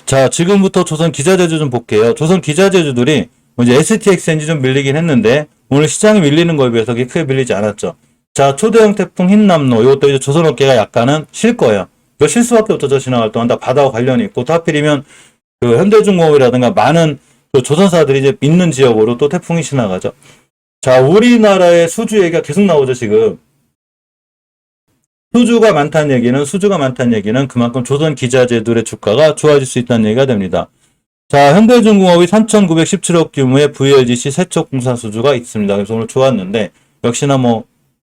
자, 지금부터 조선 기자재주 좀 볼게요. 조선 기자재주들이 이제 STXNG 좀 밀리긴 했는데 오늘 시장이 밀리는 거에 비해서 그게 크게 밀리지 않았죠. 자, 초대형 태풍 흰남노 이것도 이제 조선업계가 약간은 쉴 거예요. 이거 쉴 수밖에 없죠. 지나갈 동안 다 바다와 관련이 있고 또 하필이면 그 현대중공업이라든가 많은 그 조선사들이 이제 있는 지역으로 또 태풍이 지나가죠. 자, 우리나라의 수주 얘기가 계속 나오죠, 지금. 수주가 많다는 얘기는 그만큼 조선 기자재들의 주가가 좋아질 수 있다는 얘기가 됩니다. 자, 현대중공업이 3,917억 규모의 VLGC 세척 공사 수주가 있습니다. 그래서 오늘 좋았는데, 역시나 뭐,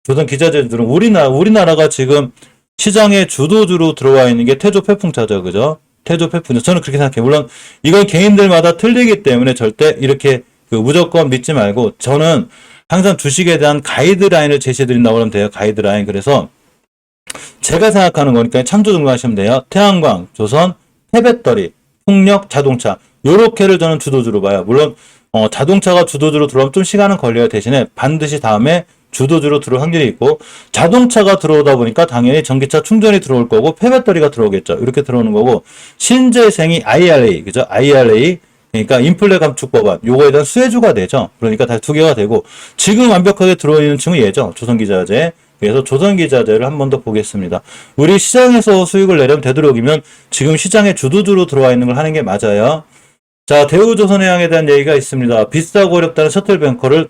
조선 기자재들은 우리나라가 지금 시장에 주도주로 들어와 있는 게 태조 패풍차죠. 그죠? 태조 패풍차. 저는 그렇게 생각해요. 물론, 이건 개인들마다 틀리기 때문에 절대 이렇게 무조건 믿지 말고, 저는 항상 주식에 대한 가이드라인을 제시해드린다고 하면 돼요. 가이드라인. 그래서, 제가 생각하는 거니까 참조 정도 하시면 돼요. 태양광, 조선, 폐배터리, 풍력, 자동차. 요렇게를 저는 주도주로 봐요. 물론 자동차가 주도주로 들어오면 좀 시간은 걸려요. 대신에 반드시 다음에 주도주로 들어올 확률이 있고 자동차가 들어오다 보니까 당연히 전기차 충전이 들어올 거고 폐배터리가 들어오겠죠. 이렇게 들어오는 거고 신재생이 IRA, 그죠? IRA 그러니까 인플레 감축 법안 요거에 대한 수혜주가 되죠. 그러니까 다시 두 개가 되고 지금 완벽하게 들어오는 층은 얘죠. 조선기자재. 그래서 조선기자재를 한 번 더 보겠습니다. 우리 시장에서 수익을 내려면 되도록이면 지금 시장에 주도주로 들어와 있는 걸 하는 게 맞아요. 자, 대우조선해양에 대한 얘기가 있습니다. 비싸고 어렵다는 셔틀뱅커를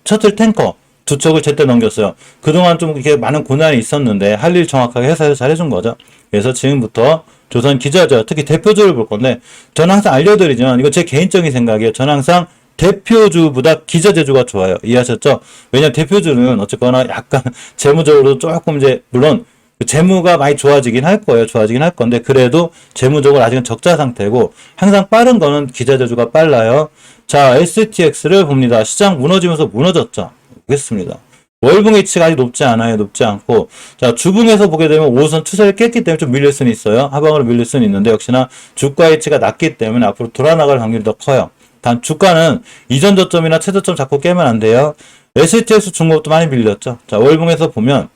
셔틀 탱커 두 척을 제때 넘겼어요. 그동안 좀 이렇게 많은 고난이 있었는데 할 일 정확하게 회사에서 잘해준 거죠. 그래서 지금부터 조선 기자재, 특히 대표주를 볼 건데 저는 항상 알려드리지만 이거 제 개인적인 생각이에요. 저는 항상 대표주보다 기자재주가 좋아요. 이해하셨죠? 왜냐면 대표주는 어쨌거나 약간 재무적으로 조금 이제 물론 재무가 많이 좋아지긴 할 거예요. 좋아지긴 할 건데 그래도 재무적으로 아직은 적자 상태고 항상 빠른 거는 기자재주가 빨라요. 자, STX를 봅니다. 시장 무너지면서 무너졌죠. 보겠습니다. 월봉 H가 아직 높지 않아요. 높지 않고 자, 주봉에서 보게 되면 5선 추세를 깼기 때문에 좀 밀릴 수는 있어요. 하방으로 밀릴 수는 있는데 역시나 주가 H가 낮기 때문에 앞으로 돌아나갈 확률이 더 커요. 단 주가는 이전 저점이나 최저점 자꾸 깨면 안 돼요. STX 중국도 많이 밀렸죠. 자, 월봉에서 보면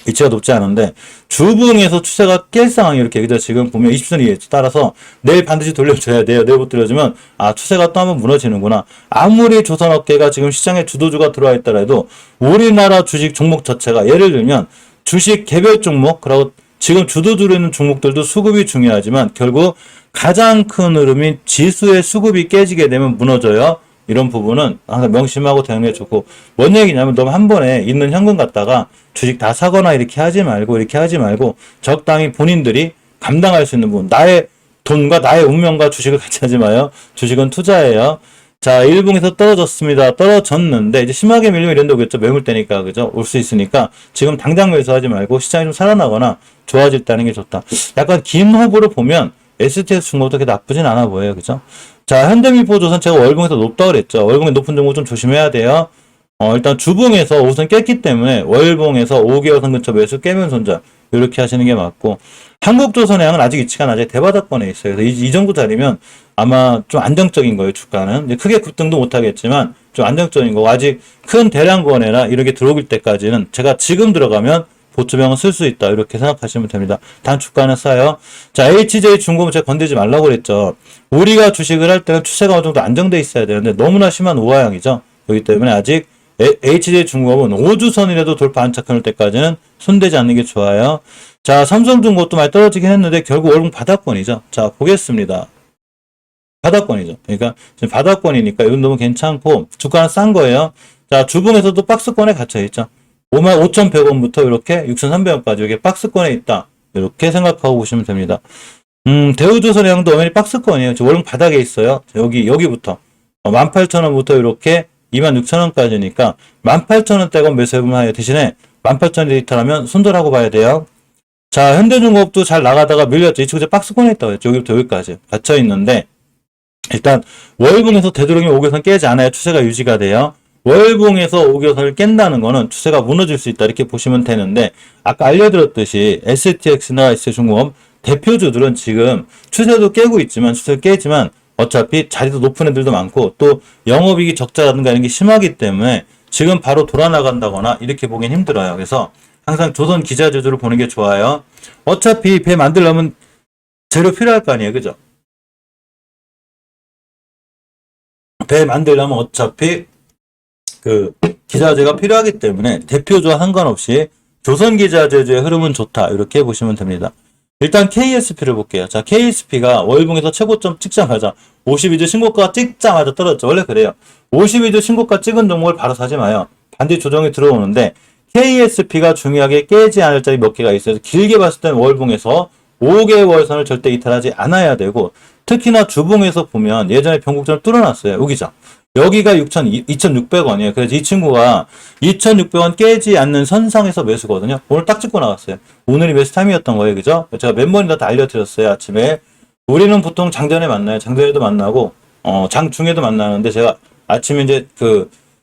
위치가 높지 않은데 주봉에서 추세가 깰 상황이 이렇게 그죠? 지금 보면 20선이 따라서 내일 반드시 돌려줘야 돼요. 내일 못 돌려주면 아 추세가 또 한번 무너지는구나. 아무리 조선업계가 지금 시장에 주도주가 들어와 있더라도 우리나라 주식 종목 자체가 예를 들면 주식 개별 종목 그리고 지금 주도주로 있는 종목들도 수급이 중요하지만 결국 가장 큰 흐름인 지수의 수급이 깨지게 되면 무너져요. 이런 부분은 항상 명심하고 대응해 주고 뭔 얘기냐면 너무 한 번에 있는 현금 갖다가 주식 다 사거나 이렇게 하지 말고 적당히 본인들이 감당할 수 있는 부분 나의 돈과 나의 운명과 주식을 같이 하지 마요. 주식은 투자예요. 자, 일봉에서 떨어졌습니다. 떨어졌는데 이제 심하게 밀리면 이런 데 오겠죠. 매물대니까 그죠? 올 수 있으니까 지금 당장 매수하지 말고 시장이 좀 살아나거나 좋아졌다는 게 좋다. 약간 긴 호흡으로 보면 STX 중국도 그렇게 나쁘진 않아 보여요. 그죠? 자, 현대미포조선 제가 월봉에서 높다고 그랬죠. 월봉에 높은 종목 좀 조심해야 돼요. 일단 주봉에서 우선 깼기 때문에 월봉에서 5개월선 근처 매수 깨면 손절 이렇게 하시는 게 맞고 한국조선해양은 아직 위치가 낮아요. 대바닥권에 있어요. 그래서 이 정도 자리면 아마 좀 안정적인 거예요. 주가는 이제 크게 급등도 못하겠지만 좀 안정적인 거고 아직 큰 대량 거래나 이렇게 들어올 때까지는 제가 지금 들어가면 보조병은 쓸 수 있다. 이렇게 생각하시면 됩니다. 단 주가는 싸요. 자, HJ 중공은 제가 건들지 말라고 그랬죠. 우리가 주식을 할 때는 추세가 어느 정도 안정돼 있어야 되는데 너무나 심한 우하향이죠. 그렇기 때문에 아직 HJ 중공업은 5주선이라도 돌파 안 착할 때까지는 손대지 않는 게 좋아요. 자, 삼성중공업도 많이 떨어지긴 했는데 결국 월봉 바닥권이죠. 자, 보겠습니다. 바닥권이죠. 그러니까 지금 바닥권이니까 이건 너무 괜찮고 주가는 싼 거예요. 자, 주봉에서도 박스권에 갇혀 있죠. 55,100원부터 이렇게 6,300원까지 이렇게 박스권에 있다. 이렇게 생각하고 보시면 됩니다. 대우조선해양도 엄연히 박스권이에요. 지금 월봉 바닥에 있어요. 여기부터 18,000원부터 이렇게 26,000원까지니까 18,000원대건 매수해보면 해요. 대신에 18,000원 데이터라면 손절하고 봐야 돼요. 자, 현대중공업도 잘 나가다가 밀렸죠. 이 친구 박스권에 있다고 했죠. 여기부터 여기까지 갇혀 있는데 일단 월봉에서 되도록이면 5개선 깨지 않아야 추세가 유지가 돼요. 월봉에서 5개선을 깬다는 거는 추세가 무너질 수 있다 이렇게 보시면 되는데 아까 알려드렸듯이 STX나 ST중공업 대표주들은 지금 추세도 깨고 있지만 추세를 깨지만 어차피 자리도 높은 애들도 많고 또 영업이익이 적자라든가 이런 게 심하기 때문에 지금 바로 돌아나간다거나 이렇게 보긴 힘들어요. 그래서 항상 조선 기자재주를 보는 게 좋아요. 어차피 배 만들려면 재료 필요할 거 아니에요. 그죠? 배 만들려면 어차피 그 기자재가 필요하기 때문에 대표주와 상관없이 조선 기자재주의 흐름은 좋다. 이렇게 보시면 됩니다. 일단 KSP를 볼게요. 자, KSP가 월봉에서 최고점 찍자마자 52주 신고가 찍자마자 떨어졌죠. 원래 그래요. 52주 신고가 찍은 종목을 바로 사지 마요. 반드시 조정이 들어오는데 KSP가 중요하게 깨지 않을 자리 몇 개가 있어요. 길게 봤을 때는 월봉에서 5개월 선을 절대 이탈하지 않아야 되고, 특히나 주봉에서 보면 예전에 변곡점을 뚫어놨어요. 여기죠. 여기가 2,600원이에요. 그래서 이 친구가 2,600원 깨지 않는 선상에서 매수거든요. 오늘 딱 찍고 나갔어요. 오늘이 매수 타임이었던 거예요. 그죠? 제가 멤버님들한테 알려드렸어요. 아침에. 우리는 보통 장전에 만나요. 장전에도 만나고, 장중에도 만나는데, 제가 아침에 이제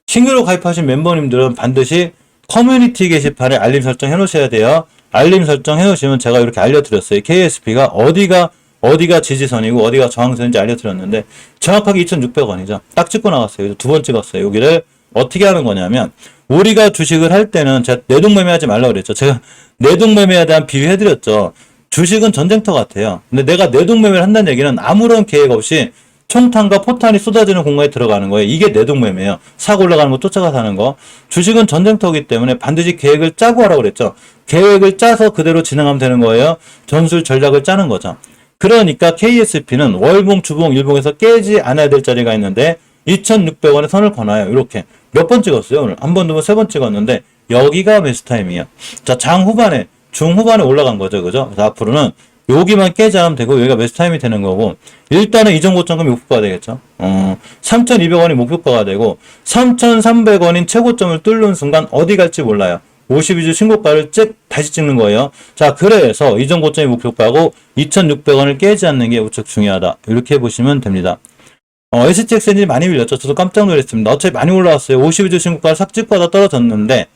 신규로 가입하신 멤버님들은 반드시 커뮤니티 게시판에 알림 설정 해놓으셔야 돼요. 알림 설정 해놓으시면 제가 이렇게 알려드렸어요. KSP가 어디가 지지선이고 어디가 저항선인지 알려드렸는데 정확하게 2,600원이죠. 딱 찍고 나갔어요. 두 번 찍었어요. 여기를 어떻게 하는 거냐면, 우리가 주식을 할 때는 제가 내동매매하지 말라고 그랬죠. 제가 내동매매에 대한 비유해드렸죠. 주식은 전쟁터 같아요. 근데 내가 내동매매를 한다는 얘기는 아무런 계획 없이 총탄과 포탄이 쏟아지는 공간에 들어가는 거예요. 이게 내동매매예요. 사고 올라가는 거 쫓아가서 하는 거. 주식은 전쟁터이기 때문에 반드시 계획을 짜고 하라고 그랬죠. 계획을 짜서 그대로 진행하면 되는 거예요. 전술 전략을 짜는 거죠. 그러니까 KSP는 월봉, 주봉, 일봉에서 깨지 않아야 될 자리가 있는데 2,600원에 선을 거나요. 이렇게 몇 번 찍었어요. 오늘 한 번, 두 번, 세 번 찍었는데 여기가 매수 타임이에요. 자, 장 후반에, 중 후반에 올라간 거죠. 그죠? 그래서 앞으로는 여기만 깨지 않으면 되고 여기가 매수 타임이 되는 거고, 일단은 이전 고점금이 목표가 되겠죠. 3,200원이 목표가가 되고 3,300원인 최고점을 뚫는 순간 어디 갈지 몰라요. 52주 신고가를 다시 찍는 거예요. 자, 그래서 이전 고점이 목표가고 2,600원을 깨지 않는 게 무척 중요하다. 이렇게 보시면 됩니다. STX 엔진이 많이 밀렸죠. 저도 깜짝 놀랐습니다. 어차피 많이 올라왔어요. 52주 신고가를 싹 찍고 하다 떨어졌는데,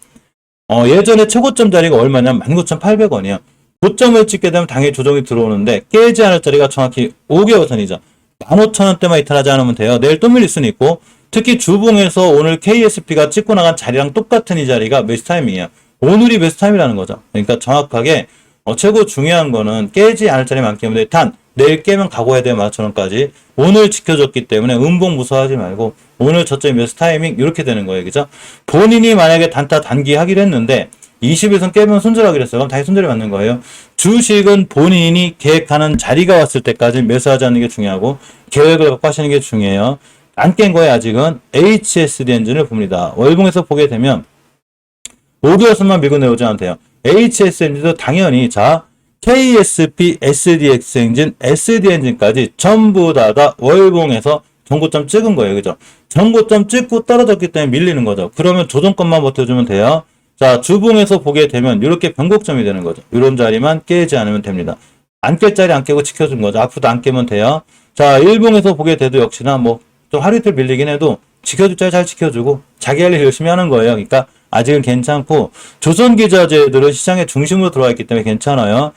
예전에 최고점 자리가 얼마냐면 19,800원이에요. 고점을 찍게 되면 당연히 조정이 들어오는데 깨지 않을 자리가 정확히 5개월 선이죠. 15,000원대만 이탈하지 않으면 돼요. 내일 또 밀릴 수는 있고, 특히 주봉에서 오늘 KSP가 찍고 나간 자리랑 똑같은 이 자리가 매수 타임이에요. 오늘이 매수 타임이라는 거죠. 그러니까 정확하게 최고 중요한 거는 깨지 않을 자리 많기 때문에 단 내일 깨면 각오해야 돼요. 11,000원까지. 오늘 지켜줬기 때문에 음봉 무서워하지 말고 오늘 저점이 매수 타이밍 이렇게 되는 거예요. 그죠? 본인이 만약에 단타 단기 하기로 했는데 20일선 깨면 손절하기로 했어요. 그럼 다시 손절이 맞는 거예요. 주식은 본인이 계획하는 자리가 왔을 때까지 매수하지 않는 게 중요하고 계획을 갖고 하시는 게 중요해요. 안 깬 거예요. 아직은. HSD 엔진을 봅니다. 월봉에서 보게 되면 5개월선만 밀고 내려오지 않으면 돼요. HS 엔진도 당연히 KSP, SDX 엔진, SD 엔진까지 전부 다 월봉에서 전고점 찍은 거예요. 그죠? 전고점 찍고 떨어졌기 때문에 밀리는 거죠. 그러면 조정권만 버텨주면 돼요. 자, 주봉에서 보게 되면 이렇게 변곡점이 되는 거죠. 이런 자리만 깨지 않으면 됩니다. 안 깰 자리 안 깨고 지켜준 거죠. 앞으로도 안 깨면 돼요. 자, 일봉에서 보게 돼도 역시나 좀 하루 이틀 밀리긴 해도 지켜줄 자리 잘 지켜주고 자기 할 일 열심히 하는 거예요. 그러니까 아직은 괜찮고, 조선기자재들은 시장의 중심으로 들어와 있기 때문에 괜찮아요.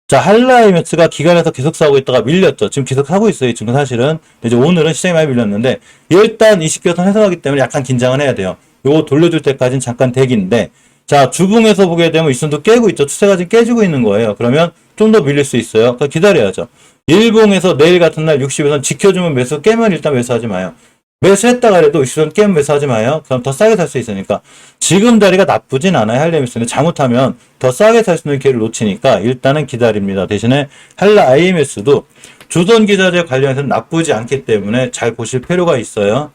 자, 한라이맥스가 기관에서 계속 사고 있다가 밀렸죠. 지금 계속 사고 있어요. 지금 사실은. 이제 오늘은 시장이 많이 밀렸는데, 일단 20개선 해석하기 때문에 약간 긴장은 해야 돼요. 요거 돌려줄 때까지는 잠깐 대기인데, 자, 주봉에서 보게 되면 이선도 깨고 있죠. 추세가 지금 깨지고 있는 거예요. 그러면 좀 더 밀릴 수 있어요. 그러니까 기다려야죠. 일봉에서 내일 같은 날 60에선 지켜주면 매수, 깨면 일단 매수하지 마요. 매수했다가 해도 60선 깨면 매수하지 마요. 그럼 더 싸게 살 수 있으니까. 지금 자리가 나쁘진 않아요. 한라이맥스는 잘못하면 더 싸게 살 수 있는 기회를 놓치니까 일단은 기다립니다. 대신에 한라이맥스도 조선기자재 관련해서는 나쁘지 않기 때문에 잘 보실 필요가 있어요.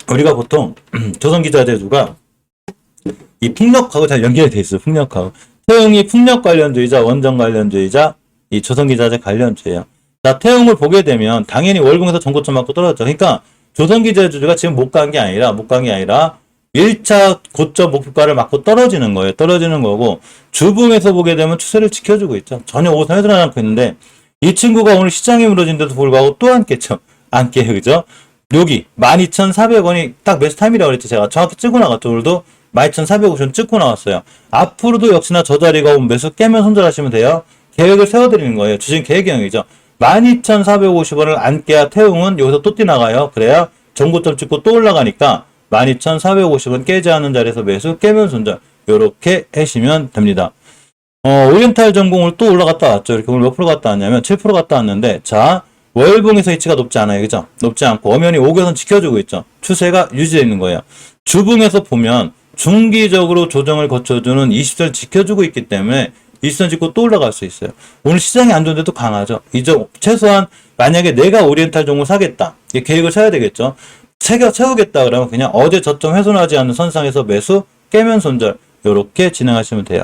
우리가 보통 조선기자재주가 이 풍력하고 잘 연결이 돼 있어요. 풍력하고. 태웅이 풍력 관련주의자, 원전 관련주의자, 이 조선기자재 관련주예요. 자, 태웅을 보게 되면 당연히 월봉에서 전고점 맞고 떨어졌죠. 그러니까 조선기자재주가 지금 못 간 게 아니라 1차 고점 목표가를 맞고 떨어지는 거예요. 떨어지는 거고, 주봉에서 보게 되면 추세를 지켜주고 있죠. 전혀 오선에 드러나지 않고 있는데, 이 친구가 오늘 시장이 무너진데도 불구하고 또 안 깼죠. 안 깨요. 그죠? 여기 12,400원이 딱 매수 타임이라고 그랬죠. 제가 정확히 찍고 나갔죠. 오늘도 12,450원 찍고 나왔어요. 앞으로도 역시나 저 자리가 오면 매수 깨면 손절하시면 돼요. 계획을 세워드리는 거예요. 주식 계획형이죠. 12,450원을 안 깨야 태웅은 여기서 또 뛰나가요. 그래야 전고점 찍고 또 올라가니까 12,450원 깨지 않는 자리에서 매수, 깨면 손절. 요렇게 하시면 됩니다. 오리엔탈 전공을 또 올라갔다 왔죠. 이렇게 오늘 몇 프로 갔다 왔냐면 7% 갔다 왔는데, 자, 월봉에서 이치가 높지 않아요. 그죠? 높지 않고 엄연히 5개선 지켜주고 있죠. 추세가 유지되어 있는 거예요. 주봉에서 보면 중기적으로 조정을 거쳐주는 20선 지켜주고 있기 때문에 20선 짚고 또 올라갈 수 있어요. 오늘 시장이 안 좋은데도 강하죠. 최소한 만약에 내가 오리엔탈 종목 사겠다. 계획을 세워야 되겠죠. 채우겠다 그러면 그냥 어제 저점 훼손하지 않는 선상에서 매수, 깨면 손절 이렇게 진행하시면 돼요.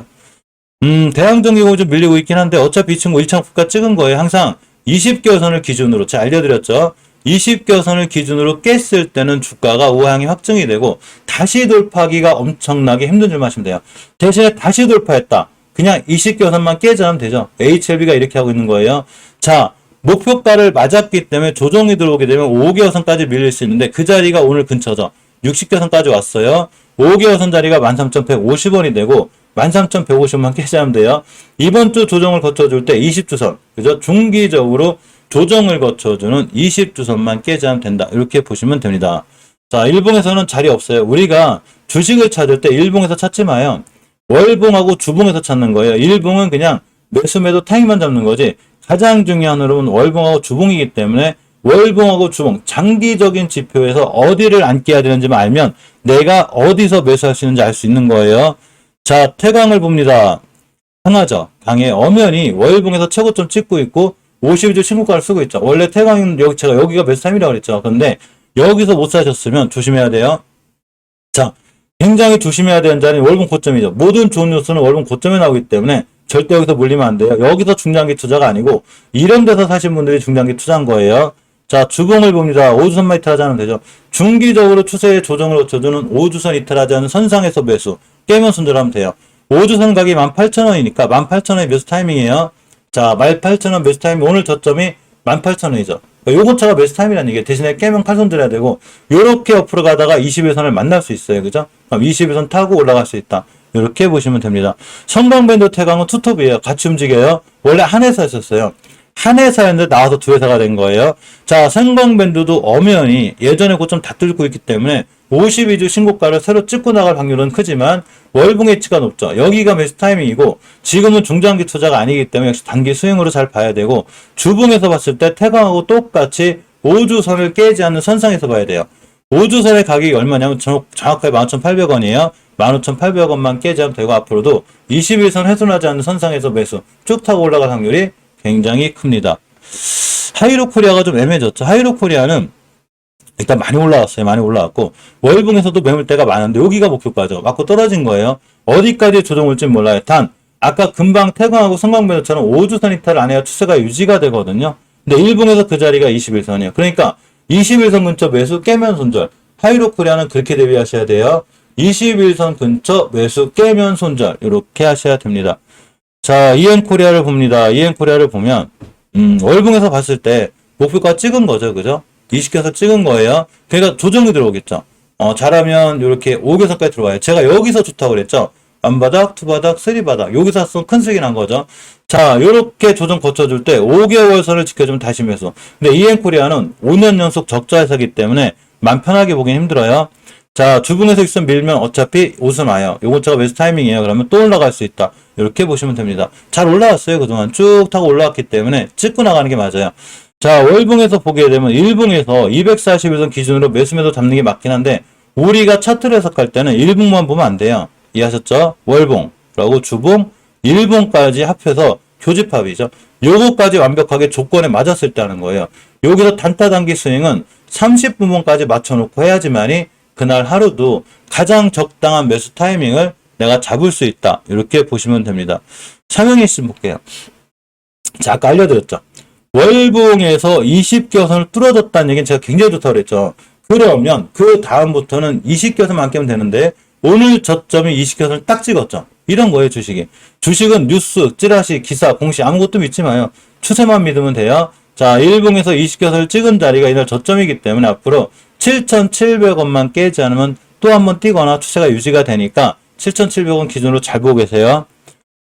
대항전기공이 좀 밀리고 있긴 한데 어차피 이 친구 1창프가 찍은 거예요. 항상 20개선을 기준으로 제가 알려드렸죠. 20개선을 기준으로 깼을 때는 주가가 우하향이 확정이 되고 다시 돌파하기가 엄청나게 힘든 줄 마시면 돼요. 대신에 다시 돌파했다. 그냥 20개선만 깨자면 되죠. HLB가 이렇게 하고 있는 거예요. 자, 목표가를 맞았기 때문에 조정이 들어오게 되면 5개선까지 밀릴 수 있는데 그 자리가 오늘 근처죠. 60개선까지 왔어요. 5개선 자리가 13,150원이 되고 13,150만 깨자면 돼요. 이번 주 조정을 거쳐줄 때 20주선, 그죠? 중기적으로 조정을 거쳐주는 20주선만 깨자면 된다. 이렇게 보시면 됩니다. 자, 일봉에서는 자리 없어요. 우리가 주식을 찾을 때 일봉에서 찾지 마요. 월봉하고 주봉에서 찾는 거예요. 일봉은 그냥 매수 매도 타이밍만 잡는 거지. 가장 중요한 흐름은 월봉하고 주봉이기 때문에 월봉하고 주봉, 장기적인 지표에서 어디를 안 깨야 되는지만 알면 내가 어디서 매수할 수 있는지 알 수 있는 거예요. 자, 태광을 봅니다. 강하죠. 강해. 엄연히 월봉에서 최고점 찍고 있고 52주 신고가를 쓰고 있죠. 원래 태광은 제가 여기가 매수 타임이라고 그랬죠. 그런데 여기서 못 사셨으면 조심해야 돼요. 자, 굉장히 조심해야 되는 자리는 월봉 고점이죠. 모든 좋은 뉴스는 월봉 고점에 나오기 때문에 절대 여기서 물리면 안 돼요. 여기서 중장기 투자가 아니고 이런 데서 사신 분들이 중장기 투자한 거예요. 자, 주봉을 봅니다. 5주선만 이탈하자면 되죠. 중기적으로 추세의 조정을 거쳐주는 5주선 이탈하자는 선상에서 매수, 깨면 손절하면 돼요. 5주선 가격이 18,000원이니까 18,000원의 매수 타이밍이에요. 자, 18,000원 매수 타이밍, 오늘 저점이 18,000원이죠. 요거차가 매수 타이밍이라는 얘기예요. 대신에 깨면 칼 손들어야 되고 요렇게 옆으로 가다가 21선을 만날 수 있어요. 그죠? 그럼 21선 타고 올라갈 수 있다. 이렇게 보시면 됩니다. 성광밴드 태광은 투톱이에요. 같이 움직여요. 원래 한 회사였었어요. 한 회사였는데 나와서 두 회사가 된 거예요. 자, 성광밴드도 엄연히 예전에 고점 다 뚫고 있기 때문에 52주 신고가를 새로 찍고 나갈 확률은 크지만 월봉의 치가 높죠. 여기가 매수 타이밍이고 지금은 중장기 투자가 아니기 때문에 역시 단기 수익으로 잘 봐야 되고 주봉에서 봤을 때 태광하고 똑같이 5주선을 깨지 않는 선상에서 봐야 돼요. 5주선의 가격이 얼마냐면 정확하게 11,800원이에요. 15,800원만 깨지면 되고 앞으로도 21선 훼손하지 않는 선상에서 매수 쭉 타고 올라갈 확률이 굉장히 큽니다. 하이로코리아가 좀 애매해졌죠. 하이로코리아는 일단 많이 올라왔어요. 많이 올라왔고 월봉에서도 매물대가 많은데 여기가 목표가죠. 맞고 떨어진 거예요. 어디까지 조정 올지 몰라요. 단 아까 금방 태광하고 성광배도처럼 5주선 이탈 안 해야 추세가 유지가 되거든요. 근데 일봉에서 그 자리가 21선이에요. 그러니까 21선 근처 매수 깨면 손절. 하이로코리아는 그렇게 대비하셔야 돼요. 21선 근처 매수 깨면 손절 이렇게 하셔야 됩니다. 자, 이엔코리아를 봅니다. 이엔코리아를 보면 월봉에서 봤을 때 목표가 찍은 거죠. 그죠? 20개선 찍은 거예요. 그러니까 조정이 들어오겠죠. 잘하면 이렇게 5개선까지 들어와요. 제가 여기서 좋다고 그랬죠. 안바닥, 투바닥, 쓰리바닥. 여기서 큰 수익이 난 거죠. 자, 요렇게 조정 거쳐줄 때 5개월 선을 지켜주면 다시 매수. 근데 이엔코리아는 5년 연속 적자 회사기 때문에 맘 편하게 보긴 힘들어요. 자, 주봉에서 있으면 밀면 어차피 옷은 와요. 요거차가 매수 타이밍이에요. 그러면 또 올라갈 수 있다. 이렇게 보시면 됩니다. 잘 올라왔어요. 그동안 쭉 타고 올라왔기 때문에 찍고 나가는 게 맞아요. 자, 월봉에서 보게 되면 일봉에서 241선 기준으로 매수매도 잡는 게 맞긴 한데 우리가 차트를 해석할 때는 일봉만 보면 안 돼요. 이해하셨죠? 월봉, 그리고 주봉, 일봉까지 합해서 교집합이죠. 요거까지 완벽하게 조건에 맞았을 때 하는 거예요. 여기서 단타 단기 스윙은 30분봉까지 맞춰놓고 해야지만이 그날 하루도 가장 적당한 매수 타이밍을 내가 잡을 수 있다. 이렇게 보시면 됩니다. 차명희 씨 볼게요. 자, 아까 알려드렸죠. 월봉에서 20개선을 뚫어졌다는 얘기는 제가 굉장히 좋다고 그랬죠. 그러면 그 다음부터는 20개선만 깨면 되는데 오늘 저점이 20개선을 딱 찍었죠. 이런 거예요, 주식이. 주식은 뉴스, 찌라시, 기사, 공시 아무것도 믿지 마요. 추세만 믿으면 돼요. 자, 일봉에서 20개선을 찍은 자리가 이날 저점이기 때문에 앞으로 7,700원만 깨지 않으면 또 한번 뛰거나 추세가 유지가 되니까 7,700원 기준으로 잘 보고 계세요.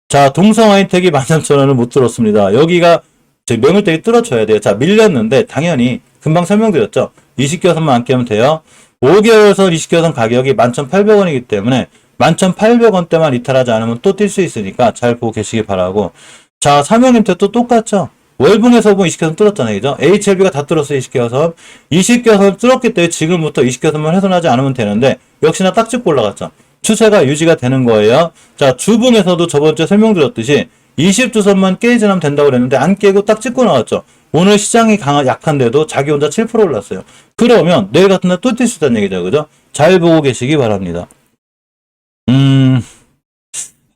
자, 동성하이텍이 13,000원을 못 들었습니다. 여기가 매물대기 뚫어줘야 돼요. 자, 밀렸는데 당연히 금방 설명드렸죠. 20개선만 안 깨면 돼요. 5개월선 20개선 가격이 11,800원이기 때문에 11,800원대만 이탈하지 않으면 또 뛸 수 있으니까 잘 보고 계시기 바라고. 자, 삼형님태 또 똑같죠. 월봉에서 보면 20개선 뚫었잖아요. 그죠? HLB가 다 뚫었어요. 20개선. 20개선 뚫었기 때문에 지금부터 20개선만 훼손하지 않으면 되는데 역시나 딱 짚고 올라갔죠. 추세가 유지가 되는 거예요. 자, 주봉에서도 저번 주에 설명드렸듯이 20주선만 깨지 않으면 된다고 그랬는데 안 깨고 딱 찍고 나왔죠. 오늘 시장이 약한데도 자기 혼자 7% 올랐어요. 그러면 내일 같은 날 또 뛸 수 있다는 얘기죠. 그죠? 잘 보고 계시기 바랍니다.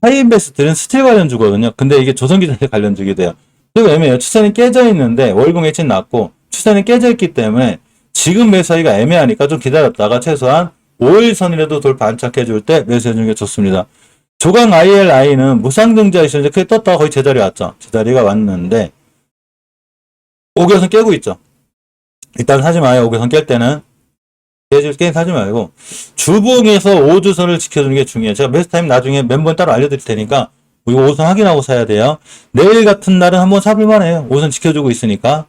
하이인베스트는 스틸 관련주거든요. 근데 이게 조선기자재 관련주게 돼요. 좀 애매해요. 추세는 깨져 있는데 월봉 해치 났고 추세는 깨져 있기 때문에 지금 매수하기가 애매하니까 좀 기다렸다가 최소한 5일선이라도 돌파 안착해 줄 때 매수해 주는 게 좋습니다. 조강 ILI는 무상증자 이슈 이제 크게 떴다가 거의 제자리 왔죠. 제자리가 왔는데 5개선 깨고 있죠. 일단 사지 마요. 5개선 깰 때는 깨질 사지 말고 주봉에서 5주선을 지켜주는 게 중요해요. 제가 매수 타임 나중에 멤버는 따로 알려드릴 테니까 이거 5선 확인하고 사야 돼요. 내일 같은 날은 한번 사볼만 해요. 5선 지켜주고 있으니까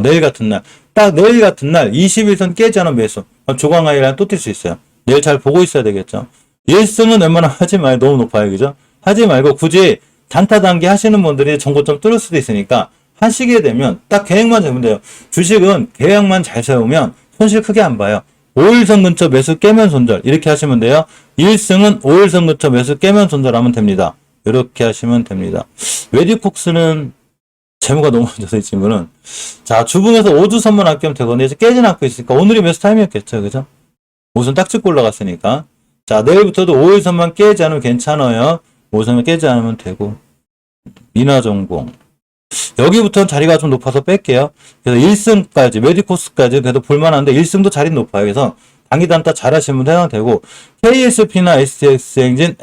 내일 같은 날 딱 내일 같은 날 21선 깨지 않은 매수 조강 ILI는 또 뛸 수 있어요. 내일 잘 보고 있어야 되겠죠. 1승은 웬만하면 하지 마요. 너무 높아요. 그죠? 하지 말고 굳이 단타 단기 하시는 분들이 정고점 뚫을 수도 있으니까 하시게 되면 딱 계획만 잡으면 돼요. 주식은 계획만 잘 세우면 손실 크게 안 봐요. 5일선 근처 매수 깨면 손절 이렇게 하시면 돼요. 1승은 5일선 근처 매수 깨면 손절하면 됩니다. 이렇게 하시면 됩니다. 웨디콕스는 재무가 너무 안 좋아서 이 친구는 자 주봉에서 5주선만 아끼면 되거든요. 이제 깨진 않고 있으니까 오늘이 매수 타임이었겠죠. 그죠? 5선 딱 찍고 올라갔으니까 자 내일부터도 5일선만 깨지 않으면 괜찮아요. 5선만 깨지 않으면 되고 미나전공 여기부터는 자리가 좀 높아서 뺄게요. 그래서 1승까지 메디코스까지 그래도 볼만한데 1승도 자리 높아요. 그래서 단기 단타 잘 하시면 해당되고 KSP나 SX 엔진,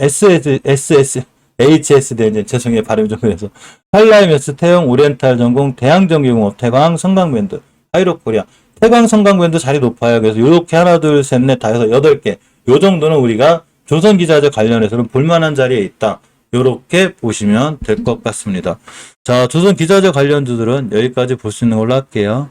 HSD 엔진 죄송해요. 발음이 좀 그래서 한라이메스, 태영, 오리엔탈 전공, 대항전기공업, 태광, 성강밴드, 하이로코리아 태광, 성강밴드 자리 높아요. 그래서 이렇게 하나, 둘, 셋, 넷, 다 해서 8개 요 정도는 우리가 조선기자재 관련해서는 볼만한 자리에 있다. 요렇게 보시면 될 것 같습니다. 자, 조선기자재 관련주들은 여기까지 볼 수 있는 걸로 할게요.